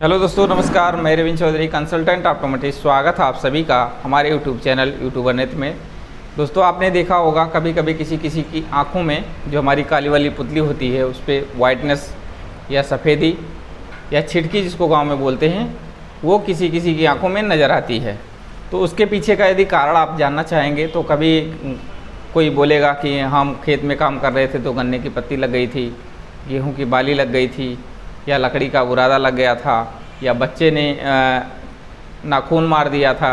Hello दोस्तों, नमस्कार। मैं रविंद्र चौधरी, कंसल्टेंट ऑप्टोमेट्रिस्ट। स्वागत है आप सभी का हमारे यूट्यूब चैनल यूट्यूबर नेट में। दोस्तों, आपने देखा होगा कभी कभी किसी की आंखों में जो हमारी काली वाली पुतली होती है उस पर वाइटनेस या सफ़ेदी या छिटकी जिसको गांव में बोलते हैं, वो किसी की आंखों में नज़र आती है। तो उसके पीछे का यदि कारण आप जानना चाहेंगे तो कभी कोई बोलेगा कि हम खेत में काम कर रहे थे तो गन्ने की पत्ती लग गई थी, गेहूँ की बाली लग गई थी, या लकड़ी का बुरादा लग गया था, या बच्चे ने नाखून मार दिया था,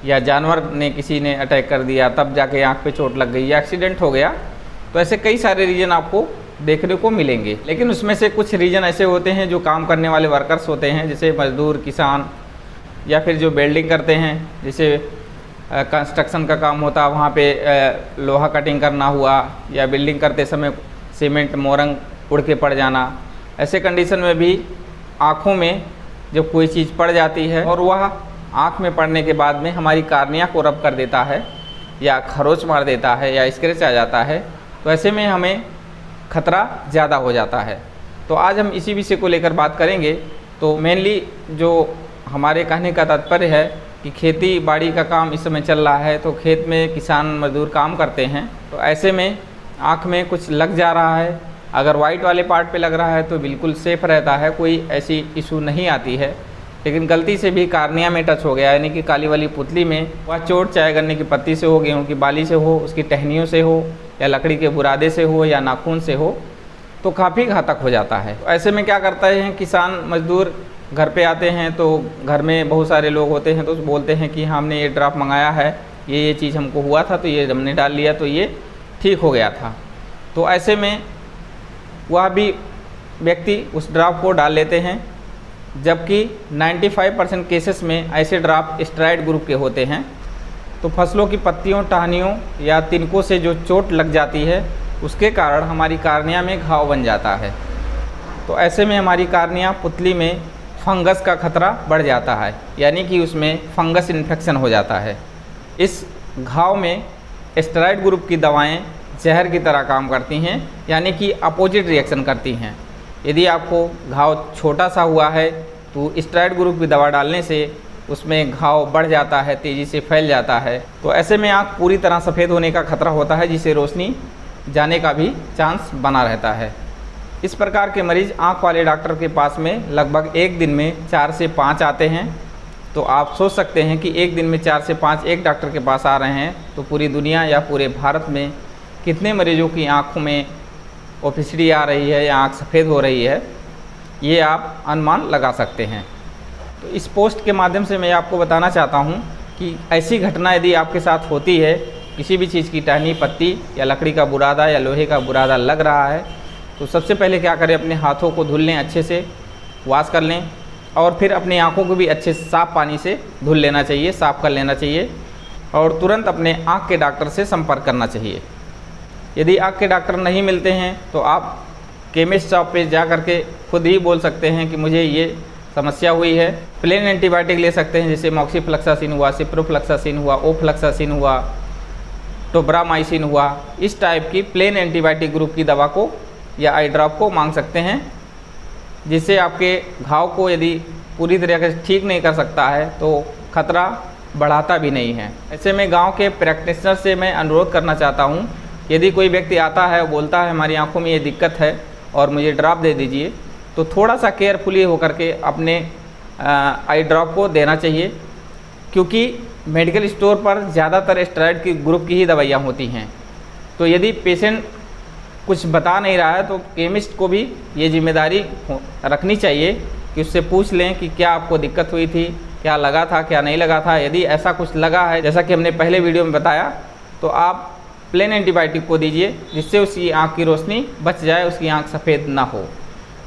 या जानवर ने किसी ने अटैक कर दिया तब जाके आँख पे चोट लग गई, या एक्सीडेंट हो गया। तो ऐसे कई सारे रीज़न आपको देखने को मिलेंगे। लेकिन उसमें से कुछ रीज़न ऐसे होते हैं जो काम करने वाले वर्कर्स होते हैं, जैसे मजदूर, किसान, या फिर जो वेल्डिंग करते हैं, जैसे कंस्ट्रक्शन का काम होता है वहाँ पे लोहा कटिंग करना हुआ, या बिल्डिंग करते समय सीमेंट मोरंग उड़ के पड़ जाना। ऐसे कंडीशन में भी आँखों में जब कोई चीज़ पड़ जाती है और वह आँख में पड़ने के बाद में हमारी कार्निया को रब कर देता है, या खरोच मार देता है, या स्क्रैच आ जाता है, तो ऐसे में हमें खतरा ज़्यादा हो जाता है। तो आज हम इसी विषय को लेकर बात करेंगे। तो मेनली जो हमारे कहने का तात्पर्य है कि खेती बाड़ी का काम इस समय चल रहा है, तो खेत में किसान मजदूर काम करते हैं, तो ऐसे में आँख में कुछ लग जा रहा है। अगर वाइट वाले पार्ट पे लग रहा है तो बिल्कुल सेफ़ रहता है, कोई ऐसी इशू नहीं आती है। लेकिन गलती से भी कार्निया में टच हो गया, यानी कि काली वाली पुतली में वह चोट, चाहे गन्ने की पत्ती से हो, गेहूँ की बाली से हो, उसकी टहनियों से हो, या लकड़ी के बुरादे से हो, या नाखून से हो, तो काफ़ी घातक हो जाता है। तो ऐसे में क्या करता है, किसान मजदूर घर पे आते हैं तो घर में बहुत सारे लोग होते हैं, तो बोलते हैं कि हमने ये ड्रॉप मंगाया है, ये चीज़ हमको हुआ था, तो ये हमने डाल लिया तो ये ठीक हो गया था। तो ऐसे में वह भी व्यक्ति उस ड्रॉप को डाल लेते हैं, जबकि 95% केसेस में ऐसे ड्रॉप स्टेरॉइड ग्रुप के होते हैं। तो फसलों की पत्तियों, टहनियों या तिनकों से जो चोट लग जाती है उसके कारण हमारी कार्निया में घाव बन जाता है। तो ऐसे में हमारी कार्निया पुतली में फंगस का खतरा बढ़ जाता है, यानी कि उसमें फंगस इन्फेक्शन हो जाता है। इस घाव में स्टेरॉइड ग्रुप की दवाएं जहर की तरह काम करती हैं, यानी कि अपोजिट रिएक्शन करती हैं। यदि आपको घाव छोटा सा हुआ है तो स्टेरॉइड ग्रुप की दवा डालने से उसमें घाव बढ़ जाता है, तेज़ी से फैल जाता है। तो ऐसे में आँख पूरी तरह सफ़ेद होने का खतरा होता है, जिससे रोशनी जाने का भी चांस बना रहता है। इस प्रकार के मरीज़ आँख वाले डॉक्टर के पास में लगभग एक दिन में 4 से 5 आते हैं। तो आप सोच सकते हैं कि एक दिन में 4 से 5 एक डॉक्टर के पास आ रहे हैं, तो पूरी दुनिया या पूरे भारत में कितने मरीजों की आँखों में ओपेसिटी आ रही है या आँख सफ़ेद हो रही है, ये आप अनुमान लगा सकते हैं। तो इस पोस्ट के माध्यम से मैं आपको बताना चाहता हूँ कि ऐसी घटना यदि आपके साथ होती है, किसी भी चीज़ की टहनी, पत्ती या लकड़ी का बुरादा या लोहे का बुरादा लग रहा है, तो सबसे पहले क्या करें, अपने हाथों को धुल लें, अच्छे से वॉश कर लें, और फिर अपनी आँखों को भी अच्छे से साफ़ पानी से धुल लेना चाहिए, साफ़ कर लेना चाहिए, और तुरंत अपने आँख के डॉक्टर से संपर्क करना चाहिए। यदि आँख के डॉक्टर नहीं मिलते हैं तो आप केमिस्ट शॉप पे जा कर के खुद ही बोल सकते हैं कि मुझे ये समस्या हुई है। प्लेन एंटीबायोटिक ले सकते हैं, जैसे मॉक्सीफ्लक्सासिन हुआ, सिप्रोफ्लक्सासिन हुआ, ओफ्लक्सासिन हुआ, टोब्रामाइसिन हुआ। इस टाइप की प्लेन एंटीबायोटिक ग्रुप की दवा को या आई ड्रॉप को मांग सकते हैं, जिससे आपके घाव को यदि पूरी तरह से ठीक नहीं कर सकता है तो खतरा बढ़ाता भी नहीं है। ऐसे में गाँव के प्रैक्टिशनर से मैं अनुरोध करना चाहता हूँ, यदि कोई व्यक्ति आता है और बोलता है हमारी आंखों में ये दिक्कत है और मुझे ड्रॉप दे दीजिए, तो थोड़ा सा केयरफुली होकर के अपने आई ड्रॉप को देना चाहिए, क्योंकि मेडिकल स्टोर पर ज़्यादातर स्टेरॉइड की ग्रुप की ही दवाइयाँ होती हैं। तो यदि पेशेंट कुछ बता नहीं रहा है तो केमिस्ट को भी ये जिम्मेदारी रखनी चाहिए कि उससे पूछ लें कि क्या आपको दिक्कत हुई थी, क्या लगा था, क्या नहीं लगा था। यदि ऐसा कुछ लगा है, जैसा कि हमने पहले वीडियो में बताया, तो आप प्लेन एंटीबायोटिक को दीजिए, जिससे उसकी आँख की रोशनी बच जाए, उसकी आँख सफ़ेद ना हो।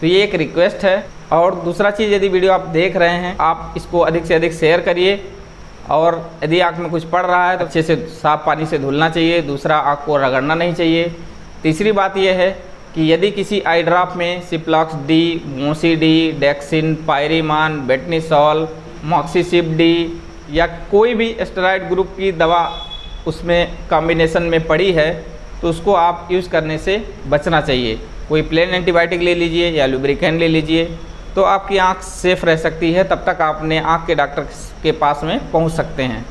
तो ये एक रिक्वेस्ट है। और दूसरा चीज़, यदि वीडियो आप देख रहे हैं, आप इसको अधिक से अधिक शेयर करिए, और यदि आँख में कुछ पड़ रहा है तो अच्छे से साफ़ पानी से धुलना चाहिए। दूसरा, आँख को रगड़ना नहीं चाहिए। तीसरी बात यह है कि यदि किसी आई ड्रॉप में सिप्लॉक्स डी, मोसी डी, डेक्सिन, पायरीमान, बेटनीसॉल, मॉक्सीसिप डी या कोई भी स्टेरॉइड ग्रुप की दवा उसमें कॉम्बिनेशन में पड़ी है, तो उसको आप यूज़ करने से बचना चाहिए। कोई प्लेन एंटीबायोटिक ले लीजिए या लुब्रिकेंट ले लीजिए, तो आपकी आँख सेफ़ रह सकती है। तब तक आप अपने आँख के डॉक्टर के पास में पहुंच सकते हैं।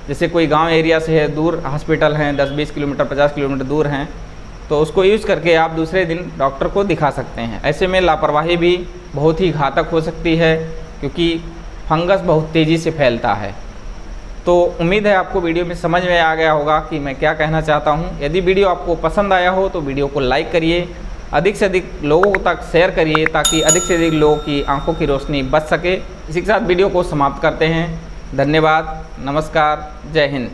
जैसे कोई गांव एरिया से है, दूर हॉस्पिटल हैं, 10-20 किलोमीटर 50 किलोमीटर दूर हैं, तो उसको यूज़ करके आप दूसरे दिन डॉक्टर को दिखा सकते हैं। ऐसे में लापरवाही भी बहुत ही घातक हो सकती है, क्योंकि फंगस बहुत तेज़ी से फैलता है। तो उम्मीद है आपको वीडियो में समझ में आ गया होगा कि मैं क्या कहना चाहता हूँ। यदि वीडियो आपको पसंद आया हो तो वीडियो को लाइक करिए, अधिक से अधिक लोगों तक शेयर करिए, ताकि अधिक से अधिक लोगों की आंखों की रोशनी बच सके। इसी के साथ वीडियो को समाप्त करते हैं। धन्यवाद, नमस्कार, जय हिंद।